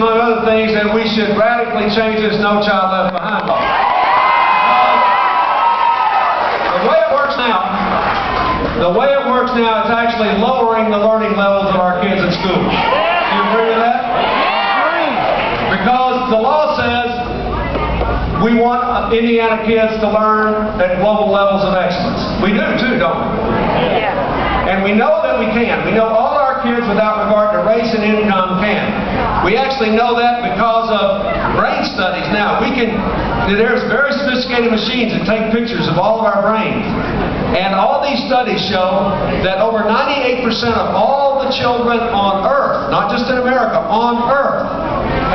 among other things, that we should radically change this No Child Left Behind law. The way it works now, it's actually lowering the learning levels of our kids in school. Do you agree with that? Because the law says we want Indiana kids to learn at global levels of excellence. We do too, don't we? Yeah. And we know that we can. We know all our kids, without regard to race and income, can. We actually know that because of brain studies now. There's very sophisticated machines that take pictures of all of our brains. And all these studies show that over 98% of all the children on Earth, not just in America, on Earth,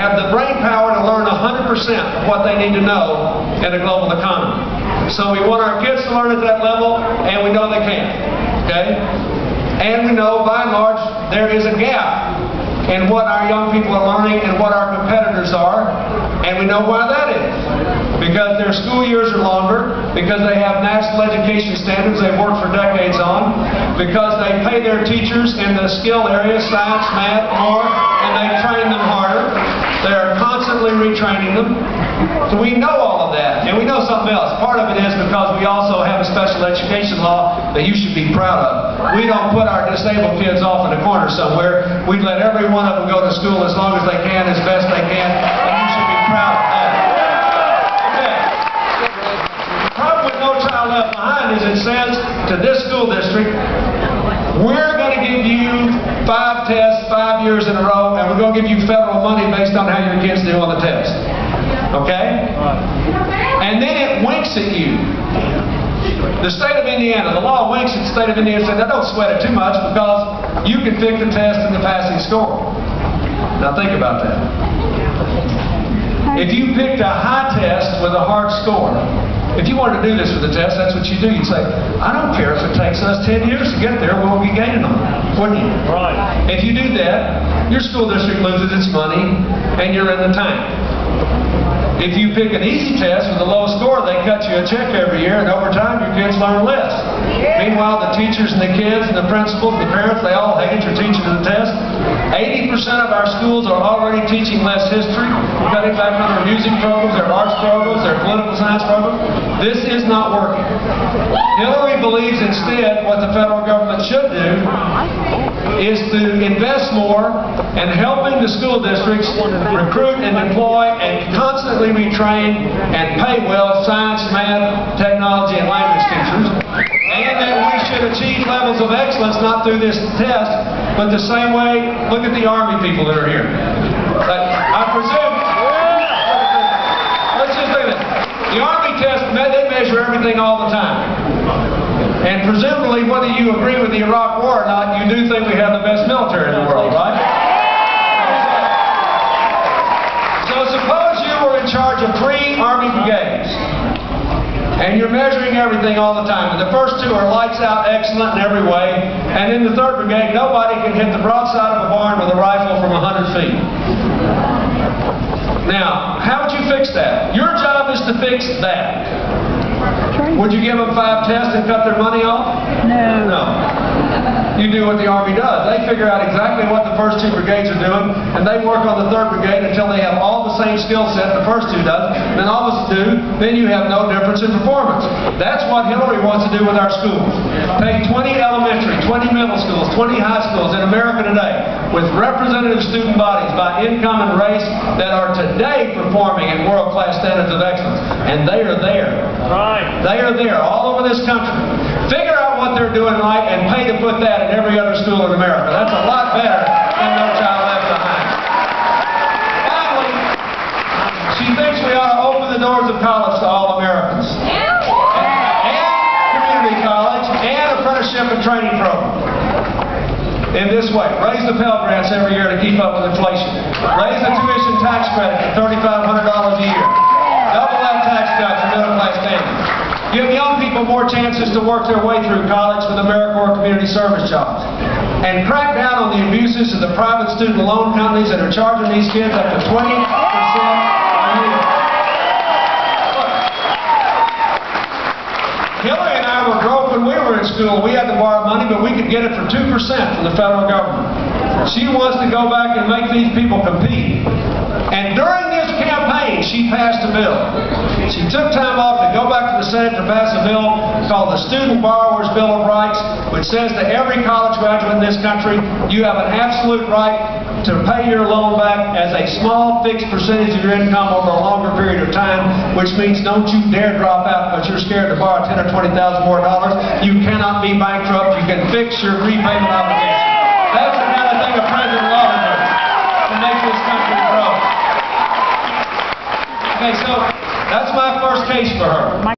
have the brain power to learn 100% of what they need to know in a global economy. So we want our kids to learn at that level, and we know they can. Okay? And we know, by and large, there is a gap in what our young people are learning and what our competitors are, and we know why that is. Because their school years are longer, because they have national education standards they've worked for decades on, because they pay their teachers in the skill areas, science, math, more, and they train them harder. They're constantly retraining them. So we know all of that. And we know something else. Part of it is because we also have a special education law that you should be proud of. We don't put our disabled kids off in a corner somewhere. We let every one of them go to school as long as they can, as best they can, and you should be proud of that. Okay. The problem with No Child Left Behind is it says to this school district, we're going to give you 5 tests 5 years in a row, and we're going to give you federal money based on how your kids do on the test. Okay? And then it winks at you. The state of Indiana, the law winks at the state of Indiana and says, now don't sweat it too much because you can pick the test and the passing score. Now think about that. If you picked a high test with a hard score, if you wanted to do this for the test, that's what you do. You'd say, I don't care if it takes us 10 years to get there, we'll be gaining on it, wouldn't you? Right. If you do that, your school district loses its money and you're in the tank. If you pick an easy test with a low score, they cut you a check every year, and over time your kids learn less. Meanwhile, the teachers and the kids and the principals and the parents, they all hate your teaching to the test. 80% of our schools are already teaching less history, cutting back on their music programs, their arts programs, their political science programs. This is not working. Hillary believes instead what the federal government should do is to invest more in helping the school districts recruit and deploy and constantly retrain and pay well science, math, technology, and language teachers. And that we should achieve levels of excellence not through this test, but the same way, look at the Army people that are here. I presume, let's just look at this. The Army test, they measure everything all the time. And presumably, whether you agree with the Iraq War or not, you do think we have the best military in the world, right? So suppose you were in charge of 3 Army brigades, and you're measuring everything all the time. And the first 2 are lights out, excellent in every way, and in the 3rd brigade, nobody can hit the broadside of a barn with a rifle from 100 feet. Now, how would you fix that? Your job is to fix that. Would you give them 5 tests and cut their money off? No. No. You do what the Army does. They figure out exactly what the first 2 brigades are doing, and they work on the 3rd brigade until they have all the same skill set the first 2 does. Then all of us do, then you have no difference in performance. That's what Hillary wants to do with our schools. Take 20 elementary, 20 middle schools, 20 high schools in America today with representative student bodies by income and race that are today performing at world-class standards of excellence. And they are there. Right. They are there all over this country. Figure out what they're doing right and pay to put that in every other school in America. That's a lot better than No Child Left Behind. Finally, she thinks we ought to open the doors of college to all Americans. And community college and apprenticeship and training program. In this way, raise the Pell Grants every year to keep up with inflation. Raise the tuition tax credit to $3,500 a year. Double that tax cut for middle-class families. Give young people more chances to work their way through college with AmeriCorps community service jobs. And crack down on the abuses of the private student loan companies that are charging these kids up to 20% a year. Hillary and I were broke when we were in school. We had to borrow money, but we could get it for 2% from the federal government. She wants to go back and make these people compete. bill. She took time off to go back to the Senate to pass a bill called the Student Borrower's Bill of Rights, which says to every college graduate in this country, you have an absolute right to pay your loan back as a small fixed percentage of your income over a longer period of time, which means don't you dare drop out because you're scared to borrow $10,000 or $20,000 more. You cannot be bankrupt. You can fix your repayment obligation. That's the kind of thing a president ought to do to make this country grow. Okay, so that's my first case for her.